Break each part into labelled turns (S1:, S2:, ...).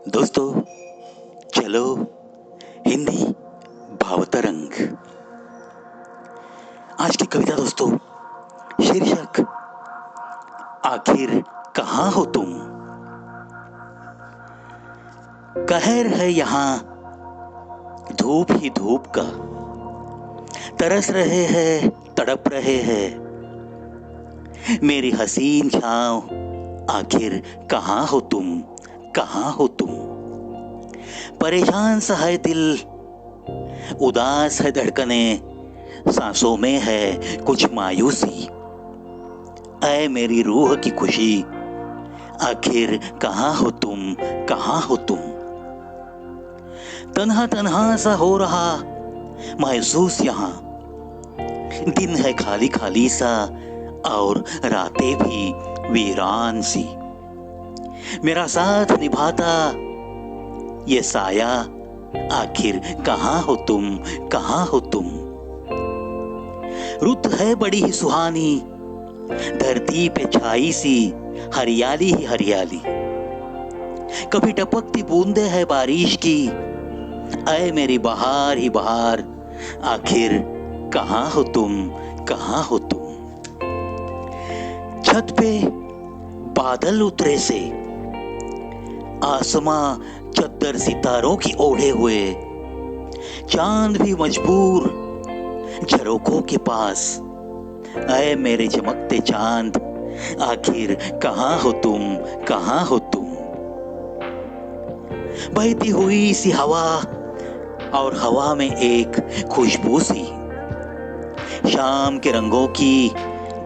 S1: दोस्तों, चलो हिंदी भावतरंग। आज की कविता दोस्तों, शीर्षक आखिर कहाँ हो तुम। कहर है यहाँ धूप ही धूप का, तरस रहे हैं तड़प रहे हैं मेरी हसीन छांव। आखिर कहाँ हो तुम, कहाँ हो तुम। परेशान सा है दिल, उदास है धड़कने, सांसों में है कुछ मायूसी। ऐ मेरी रूह की खुशी, आखिर कहाँ हो तुम, कहाँ हो तुम। तन्हा तन्हा सा हो रहा महसूस यहाँ, दिन है खाली खाली सा और रातें भी वीरान सी। मेरा साथ निभाता ये साया, आखिर कहाँ हो तुम, कहाँ हो तुम। रुत है बड़ी ही सुहानी, धरती पे छाई सी हरियाली ही हरियाली। कभी टपकती बूंदे है बारिश की, ऐ मेरी बहार ही बहार। आखिर कहाँ हो तुम, कहाँ हो तुम। छत पे बादल उतरे से, आसमां चद्दर सितारों की ओढ़े हुए, चांद भी मजबूर झरोखों के पास। ऐ मेरे चमकते चांद, आखिर कहाँ हो तुम, कहाँ हो तुम। बहती हुई सी हवा और हवा में एक खुशबू सी, शाम के रंगों की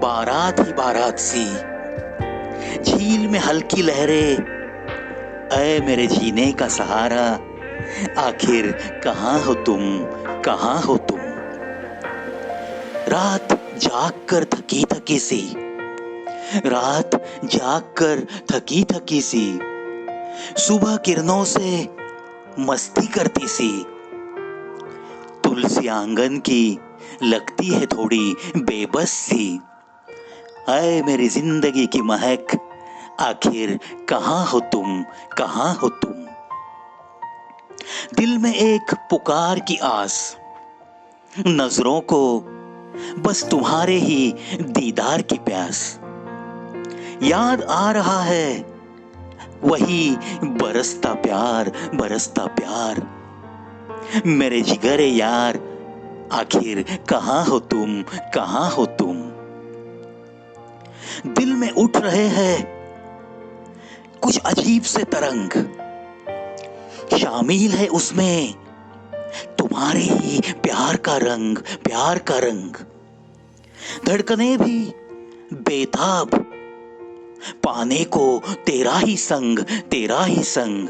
S1: बारात ही बारात सी। झील में हल्की लहरें, ऐ मेरे जीने का सहारा। आखिर कहाँ हो तुम, कहाँ हो तुम। रात जाग कर थकी थकी सी, रात जाग कर थकी थकी सी, सुबह किरणों से मस्ती करती सी। तुलसी आंगन की लगती है थोड़ी बेबस सी। ऐ मेरी जिंदगी की महक, आखिर कहाँ हो तुम, कहाँ हो तुम। दिल में एक पुकार की आस, नजरों को बस तुम्हारे ही दीदार की प्यास। याद आ रहा है वही बरसता प्यार, बरसता प्यार। मेरे जिगरे यार, आखिर कहाँ हो तुम, कहाँ हो तुम। दिल में उठ रहे हैं कुछ अजीब से तरंग, शामिल है उसमें तुम्हारे ही प्यार का रंग, प्यार का रंग। धड़कने भी बेताब, पाने को तेरा ही संग, तेरा ही संग।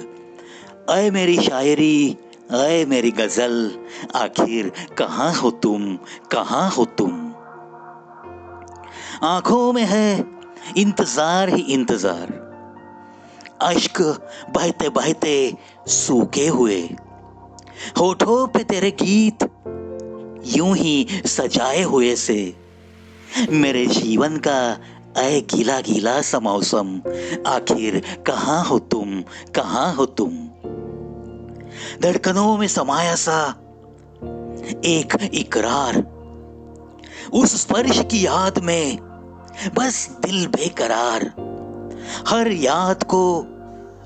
S1: ऐ मेरी शायरी, ऐ मेरी गजल, आखिर कहाँ हो तुम, कहाँ हो तुम। आंखों में है इंतजार ही इंतजार, अश्क बहते बहते सूखे हुए। होठों पे तेरे गीत यूं ही सजाए हुए से, मेरे जीवन का ऐ गीला गीला सा मौसम। आखिर कहाँ हो तुम, कहाँ हो तुम। धड़कनों में समाया सा एक इकरार, उस स्पर्श की याद में बस दिल बेकरार। हर याद को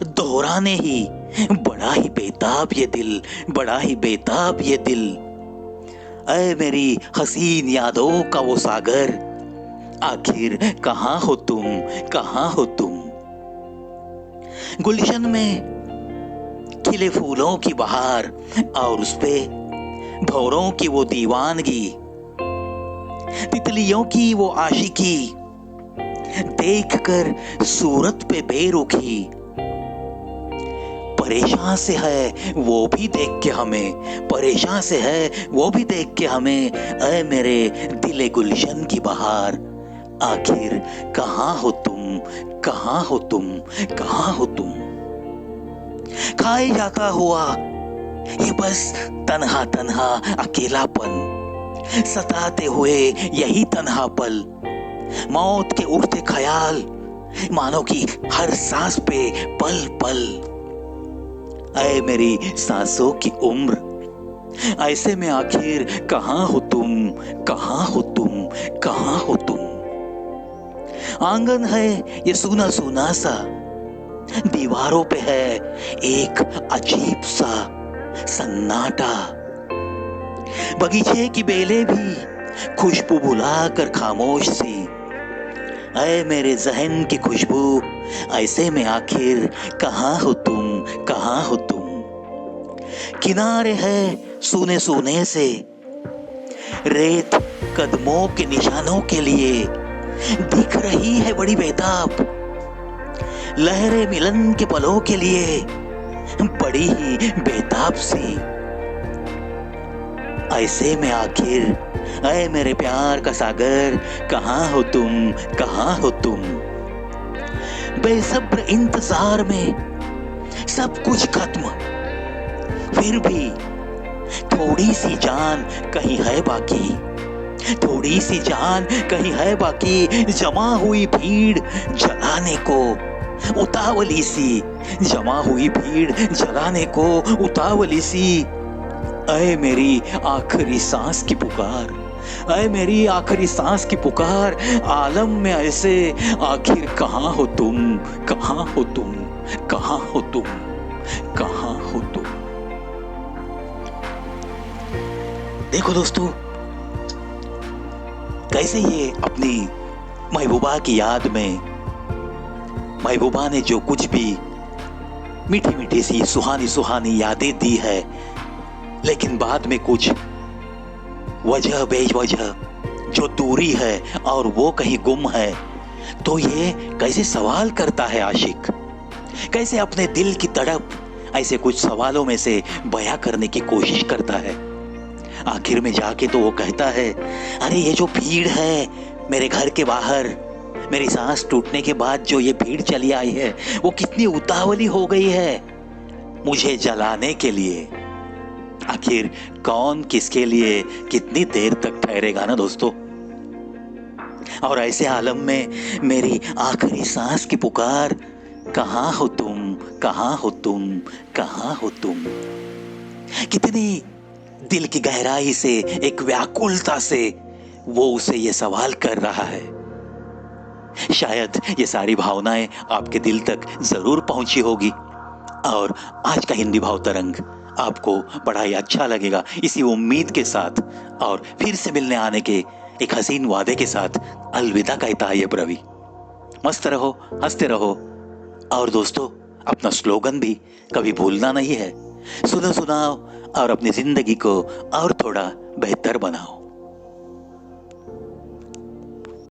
S1: दोहराने ही बड़ा ही बेताब ये दिल, बड़ा ही बेताब ये दिल। ऐ मेरी हसीन यादों का वो सागर, आखिर कहाँ हो तुम, कहाँ हो तुम। गुलशन में खिले फूलों की बहार और उसपे भौरों की वो दीवानगी, तितलियों की वो आशिकी, देखकर सूरत पे बेरुखी। परेशान से है वो भी देख के हमें, परेशान से है वो भी देख के हमें। ऐ मेरे दिले गुलशन की बहार, आखिर कहाँ हो तुम, कहाँ हो तुम, कहाँ हो तुम। खाए जाता हुआ ये बस तन्हा तन्हा अकेलापन, सताते हुए यही तन्हा पल। मौत के उठते ख्याल, मानो कि हर सांस पे पल पल। ऐ मेरी सांसों की उम्र, ऐसे में आखिर कहाँ हो तुम, कहाँ हो तुम, कहाँ हो तुम। आंगन है ये सूना सूना सा, दीवारों पे है एक अजीब सा सन्नाटा। बगीचे की बेलें भी खुशबू बुलाकर खामोश सी, ऐ मेरे जहन की खुशबू, ऐसे में आखिर कहाँ हो तुम, कहाँ हो तुम। किनारे है सूने सूने से, रेत कदमों के निशानों के लिए दिख रही है बड़ी बेताब। लहरें मिलन के पलों के लिए बड़ी ही बेताब सी। ऐसे में आखिर ऐ मेरे प्यार का सागर, कहाँ हो तुम, कहाँ हो तुम। बेसब्र इंतजार में सब कुछ खत्म, फिर भी थोड़ी सी जान कहीं है बाकी, थोड़ी सी जान कहीं है बाकी। जमा हुई भीड़ जलाने को उतावली सी, जमा हुई भीड़ जलाने को उतावली सी। ऐ मेरी आखिरी सांस की पुकार, ऐ मेरी आखिरी सांस की पुकार। आलम में ऐसे आखिर कहाँ हो तुम, कहाँ हो तुम, कहाँ हो तुम, कहाँ हो तुम। देखो दोस्तों, कैसे ये अपनी महबूबा की याद में, महबूबा ने जो कुछ भी मीठी मीठी सी सुहानी सुहानी यादें दी है, लेकिन बाद में कुछ वजह बेवजह जो दूरी है और वो कहीं गुम है, तो ये कैसे सवाल करता है आशिक, कैसे अपने दिल की तड़प ऐसे कुछ सवालों में से बयां करने की कोशिश करता है। आखिर में जाके तो वो कहता है, अरे ये जो भीड़ है मेरे घर के बाहर, मेरी सांस टूटने के बाद जो ये भीड़ चली आई है, वो कितनी उतावली हो गई है मुझे जलाने के लिए। आखिर कौन किसके लिए कितनी देर तक ठहरेगा ना दोस्तों। और ऐसे आलम में मेरी आखिरी सांस की पुकार, कहाँ हो तुम, कहाँ हो तुम, कहाँ हो तुम। कितनी दिल की गहराई से, एक व्याकुलता से वो उसे ये सवाल कर रहा है। शायद ये सारी भावनाएं आपके दिल तक जरूर पहुंची होगी और आज का हिंदी भाव तरंग आपको बड़ा ही अच्छा लगेगा, इसी उम्मीद के साथ और फिर से मिलने आने के एक हसीन वादे के साथ अलविदा कहता है ये प्रवी। मस्त रहो, हंसते रहो और दोस्तों अपना स्लोगन भी कभी भूलना नहीं है, सुनो सुनाओ और अपनी जिंदगी को और थोड़ा बेहतर बनाओ।